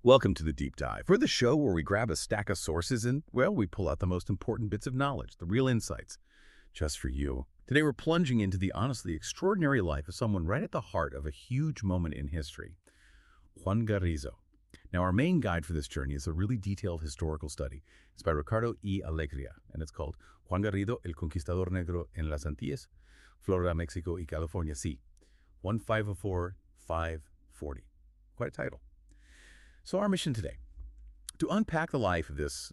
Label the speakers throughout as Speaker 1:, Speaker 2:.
Speaker 1: Welcome to the Deep Dive. We're the show where we grab a stack of sources and, well, we pull out the most important bits of knowledge, the real insights, just for you. Today we're plunging into the honestly extraordinary life of someone right at the heart of a huge moment in history, Juan Guarrido. Now, our main guide for this journey is a really detailed historical study. It's by Ricardo E. Alegria, and it's called Juan Garrido, el conquistador negro en las Antillas, Florida, Mexico, y California Sea, 1504-540. Quite a title. So our mission today, to unpack the life of this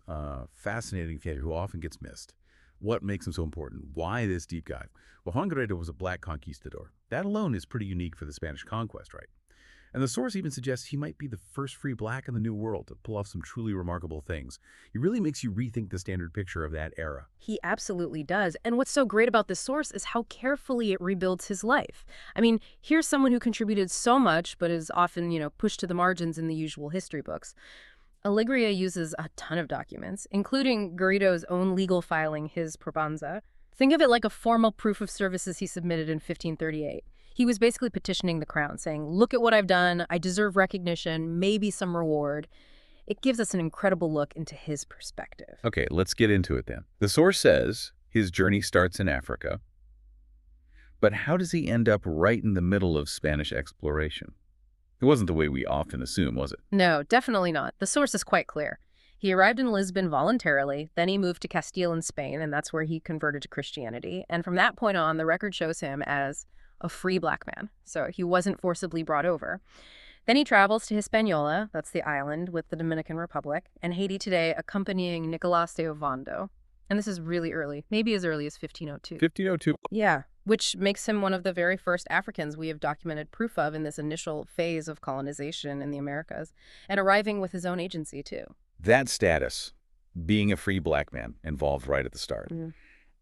Speaker 1: fascinating figure who often gets missed. What makes him so important? Why this deep dive? Well, Juan Guarrido was a black conquistador. That alone is pretty unique for the Spanish conquest, right? And the source even suggests he might be the first free black in the New World to pull off some truly remarkable things. He really makes you rethink the standard picture of that era.
Speaker 2: He absolutely does. And what's so great about this source is how carefully it rebuilds his life. I mean, here's someone who contributed so much, but is often, pushed to the margins in the usual history books. Alegria uses a ton of documents, including Garrido's own legal filing, his probanza. Think of it like a formal proof of services he submitted in 1538. He was basically petitioning the crown, saying, look at what I've done, I deserve recognition, maybe some reward. It gives us an incredible look into his perspective.
Speaker 1: Okay, let's get into it then. The source says his journey starts in Africa, but how does he end up right in the middle of Spanish exploration? It wasn't the way we often assume, was it?
Speaker 2: No, definitely not. The source is quite clear. He arrived in Lisbon voluntarily, then he moved to Castile in Spain, and that's where he converted to Christianity. And from that point on, the record shows him as a free black man, so he wasn't forcibly brought over. Then he travels to Hispaniola, that's the island, with the Dominican Republic, and Haiti today, accompanying Nicolas de Ovando. And this is really early, maybe as early as 1502.
Speaker 1: 1502.
Speaker 2: Yeah, which makes him one of the very first Africans we have documented proof of in this initial phase of colonization in the Americas, and arriving with his own agency, too.
Speaker 1: That status, being a free black man, involved right at the start.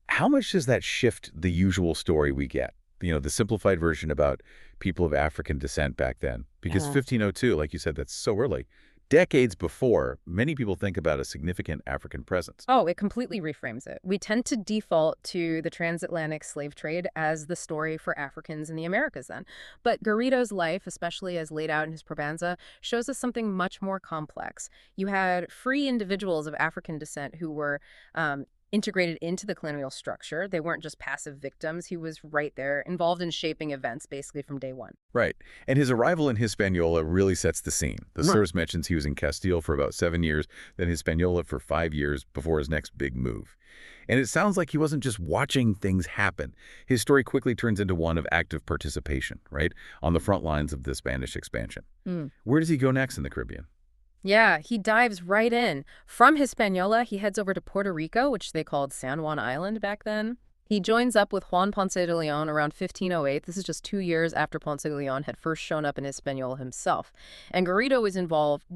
Speaker 1: How much does that shift the usual story we get? The simplified version about people of African descent back then. Because 1502, like you said, that's so early. Decades before, many people think about a significant African presence.
Speaker 2: Oh, it completely reframes it. We tend to default to the transatlantic slave trade as the story for Africans in the Americas then. But Garrido's life, especially as laid out in his probanza, shows us something much more complex. You had free individuals of African descent who were integrated into the colonial structure. They weren't just passive victims. He was right there, involved in shaping events basically from day one.
Speaker 1: Right. And his arrival in Hispaniola really sets the scene. The source mentions he was in Castile for about 7 years, then Hispaniola for 5 years before his next big move. And it sounds like he wasn't just watching things happen. His story quickly turns into one of active participation, right, on the front lines of the Spanish expansion. Where does he go next in the Caribbean?
Speaker 2: Yeah, he dives right in. From Hispaniola, he heads over to Puerto Rico, which they called San Juan Island back then. He joins up with Juan Ponce de Leon around 1508. This is just 2 years after Ponce de Leon had first shown up in Hispaniola himself. And Garrido is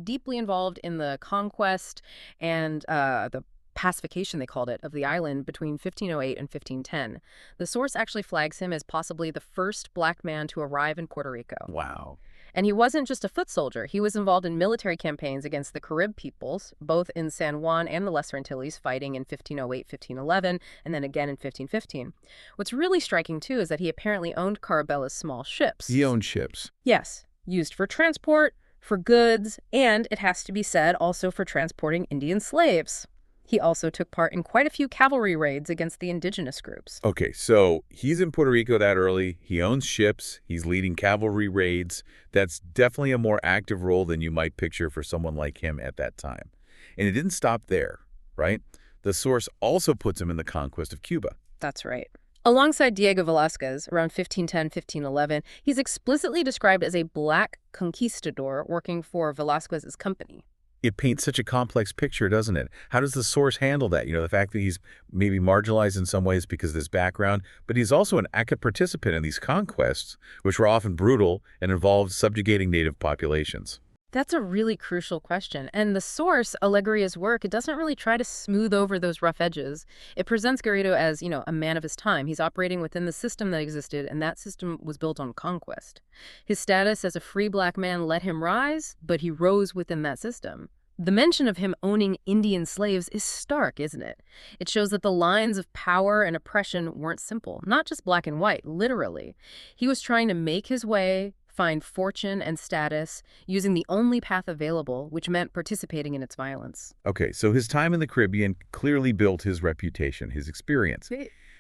Speaker 2: deeply involved in the conquest and the pacification, they called it, of the island between 1508 and 1510. The source actually flags him as possibly the first black man to arrive in Puerto Rico.
Speaker 1: Wow.
Speaker 2: And he wasn't just a foot soldier. He was involved in military campaigns against the Carib peoples, both in San Juan and the Lesser Antilles, fighting in 1508, 1511, and then again in 1515. What's really striking, too, is that he apparently owned Carabella's small ships.
Speaker 1: He owned ships.
Speaker 2: Yes, used for transport, for goods, and, it has to be said, also for transporting Indian slaves. He also took part in quite a few cavalry raids against the indigenous groups.
Speaker 1: Okay, so he's in Puerto Rico that early. He owns ships. He's leading cavalry raids. That's definitely a more active role than you might picture for someone like him at that time. And it didn't stop there, right? The source also puts him in the conquest of Cuba.
Speaker 2: That's right. Alongside Diego Velázquez, around 1510, 1511, he's explicitly described as a black conquistador working for Velázquez's company.
Speaker 1: It paints such a complex picture, doesn't it? How does the source handle that? The fact that he's maybe marginalized in some ways because of his background, but he's also an active participant in these conquests, which were often brutal and involved subjugating native populations.
Speaker 2: That's a really crucial question. And the source, Alegria's work, it doesn't really try to smooth over those rough edges. It presents Garrido as, a man of his time. He's operating within the system that existed, and that system was built on conquest. His status as a free black man let him rise, but he rose within that system. The mention of him owning Indian slaves is stark, isn't it? It shows that the lines of power and oppression weren't simple, not just black and white, literally. He was trying to make his way, find fortune and status using the only path available, which meant participating in its violence.
Speaker 1: Okay, so his time in the Caribbean clearly built his reputation, his experience.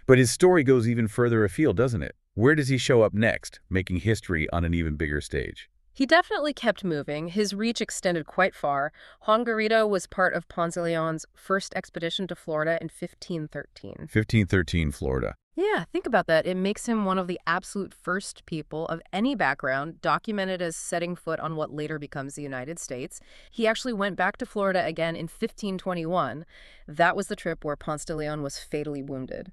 Speaker 1: But his story goes even further afield, doesn't it? Where does he show up next, making history on an even bigger stage?
Speaker 2: He definitely kept moving. His reach extended quite far. Juan Guarrido was part of Ponce de Leon's first expedition to Florida in 1513.
Speaker 1: 1513, Florida.
Speaker 2: Yeah, think about that. It makes him one of the absolute first people of any background documented as setting foot on what later becomes the United States. He actually went back to Florida again in 1521. That was the trip where Ponce de Leon was fatally wounded.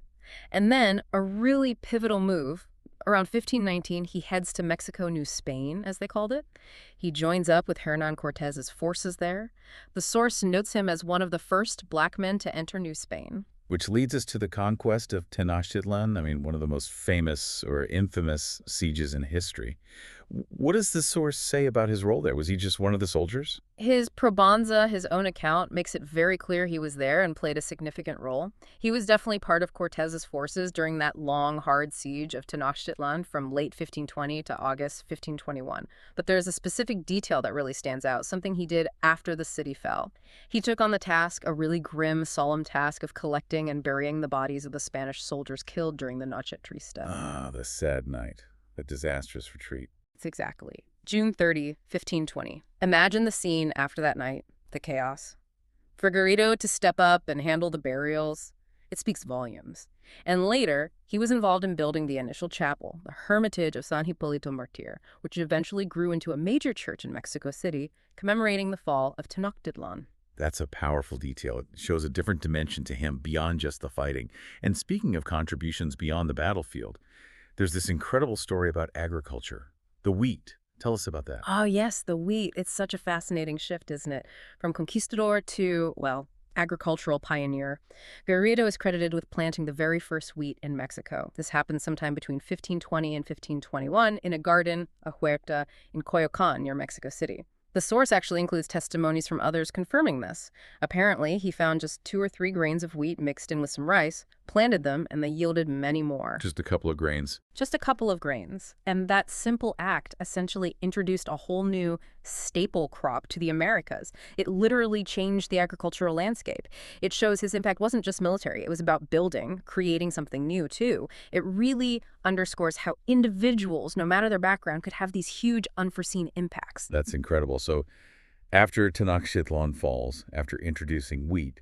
Speaker 2: And then a really pivotal move. Around 1519, he heads to Mexico, New Spain, as they called it. He joins up with Hernán Cortés's forces there. The source notes him as one of the first black men to enter New Spain.
Speaker 1: Which leads us to the conquest of Tenochtitlan, one of the most famous or infamous sieges in history. What does the source say about his role there? Was he just one of the soldiers?
Speaker 2: His probanza, his own account, makes it very clear he was there and played a significant role. He was definitely part of Cortés's forces during that long, hard siege of Tenochtitlan from late 1520 to August 1521. But there's a specific detail that really stands out, something he did after the city fell. He took on the task, a really grim, solemn task of collecting and burying the bodies of the Spanish soldiers killed during the Noche Triste.
Speaker 1: Ah, the sad night, the disastrous retreat.
Speaker 2: Exactly. June 30, 1520. Imagine the scene after that night, the chaos. For Guarrido to step up and handle the burials, it speaks volumes. And later, he was involved in building the initial chapel, the Hermitage of San Hipólito Martir, which eventually grew into a major church in Mexico City, commemorating the fall of Tenochtitlan.
Speaker 1: That's a powerful detail. It shows a different dimension to him beyond just the fighting. And speaking of contributions beyond the battlefield, there's this incredible story about agriculture. The wheat. Tell us about that.
Speaker 2: Oh, yes, the wheat. It's such a fascinating shift, isn't it? From conquistador to, agricultural pioneer. Guarrido is credited with planting the very first wheat in Mexico. This happened sometime between 1520 and 1521 in a garden, a huerta, in Coyoacán near Mexico City. The source actually includes testimonies from others confirming this. Apparently, he found just 2 or 3 grains of wheat mixed in with some rice, planted them, and they yielded many more.
Speaker 1: Just a couple of grains.
Speaker 2: Just a couple of grains. And that simple act essentially introduced a whole new staple crop to the Americas. It literally changed the agricultural landscape. It shows his impact wasn't just military. It was about building, creating something new, too. It really underscores how individuals, no matter their background, could have these huge unforeseen impacts.
Speaker 1: That's incredible. So after Tenochtitlan falls, after introducing wheat,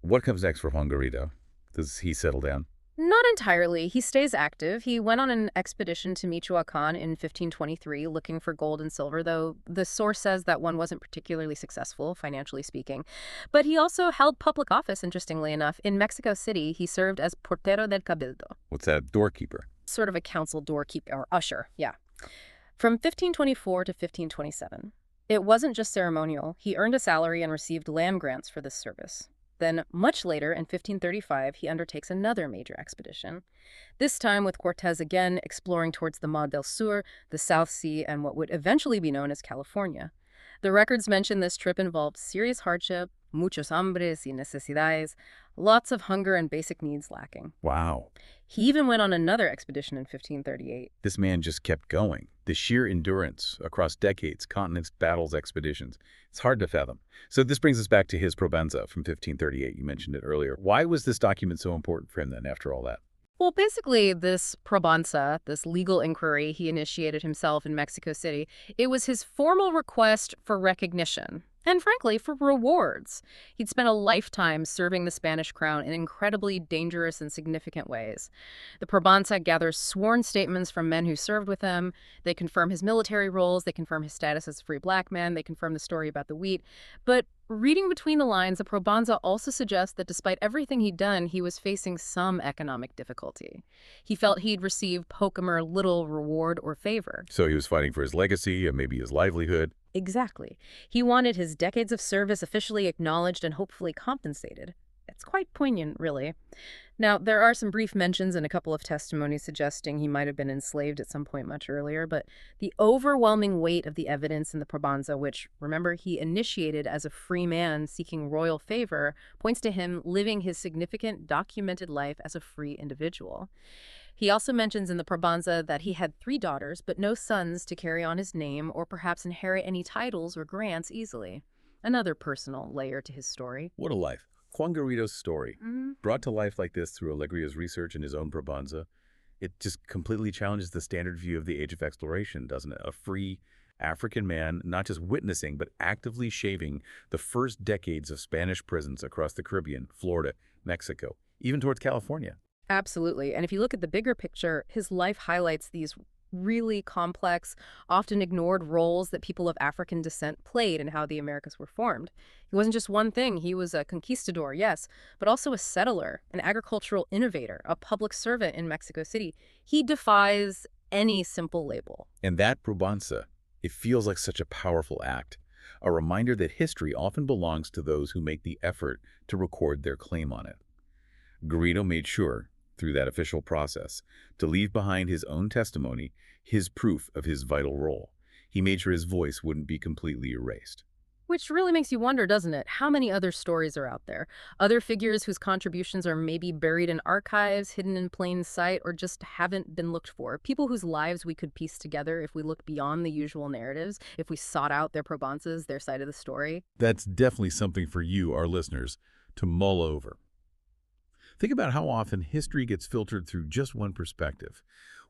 Speaker 1: what comes next for Juan Garrido? Does he settle down?
Speaker 2: Not entirely. He stays active. He went on an expedition to Michoacán in 1523 looking for gold and silver, though the source says that one wasn't particularly successful, financially speaking. But he also held public office, interestingly enough. In Mexico City, he served as portero del cabildo.
Speaker 1: What's that? Doorkeeper.
Speaker 2: Sort of a council doorkeeper, or usher, yeah. From 1524 to 1527. It wasn't just ceremonial. He earned a salary and received land grants for this service. Then, much later, in 1535, he undertakes another major expedition, this time with Cortés again exploring towards the Mar del Sur, the South Sea, and what would eventually be known as California. The records mention this trip involved serious hardship, muchos hambres y necesidades, lots of hunger and basic needs lacking.
Speaker 1: Wow.
Speaker 2: He even went on another expedition in 1538.
Speaker 1: This man just kept going. The sheer endurance across decades, continents, battles, expeditions. It's hard to fathom. So this brings us back to his probanza from 1538. You mentioned it earlier. Why was this document so important for him then after all that?
Speaker 2: Well, basically, this probanza, this legal inquiry he initiated himself in Mexico City, it was his formal request for recognition. And frankly, for rewards. He'd spent a lifetime serving the Spanish crown in incredibly dangerous and significant ways. The probanza gathers sworn statements from men who served with him. They confirm his military roles. They confirm his status as a free black man. They confirm the story about the wheat. But reading between the lines, the probanza also suggests that despite everything he'd done, he was facing some economic difficulty. He felt he'd received pokemer little reward or favor.
Speaker 1: So he was fighting for his legacy and maybe his livelihood.
Speaker 2: Exactly. He wanted his decades of service officially acknowledged and hopefully compensated. It's quite poignant, really. Now, there are some brief mentions in a couple of testimonies suggesting he might have been enslaved at some point much earlier, but the overwhelming weight of the evidence in the probanza, which, remember, he initiated as a free man seeking royal favor, points to him living his significant documented life as a free individual. He also mentions in the Probanza that he had 3 daughters, but no sons to carry on his name or perhaps inherit any titles or grants easily. Another personal layer to his story.
Speaker 1: What a life. Juan Guarrido's story,
Speaker 2: Mhm.
Speaker 1: brought to life like this through Alegria's research and his own Probanza, it just completely challenges the standard view of the age of exploration, doesn't it? A free African man, not just witnessing, but actively shaping the first decades of Spanish prisons across the Caribbean, Florida, Mexico, even towards California.
Speaker 2: Absolutely. And if you look at the bigger picture, his life highlights these really complex, often ignored roles that people of African descent played in how the Americas were formed. He wasn't just one thing. He was a conquistador, yes, but also a settler, an agricultural innovator, a public servant in Mexico City. He defies any simple label.
Speaker 1: And that Probanza, it feels like such a powerful act, a reminder that history often belongs to those who make the effort to record their claim on it. Garrido made sure, through that official process, to leave behind his own testimony, his proof of his vital role. He made sure his voice wouldn't be completely erased.
Speaker 2: Which really makes you wonder, doesn't it? How many other stories are out there? Other figures whose contributions are maybe buried in archives, hidden in plain sight, or just haven't been looked for. People whose lives we could piece together if we looked beyond the usual narratives, if we sought out their probanzas, their side of the story.
Speaker 1: That's definitely something for you, our listeners, to mull over. Think about how often history gets filtered through just one perspective.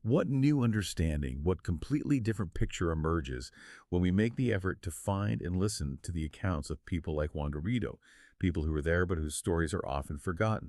Speaker 1: What new understanding, what completely different picture emerges when we make the effort to find and listen to the accounts of people like Juan Guarrido, people who were there but whose stories are often forgotten.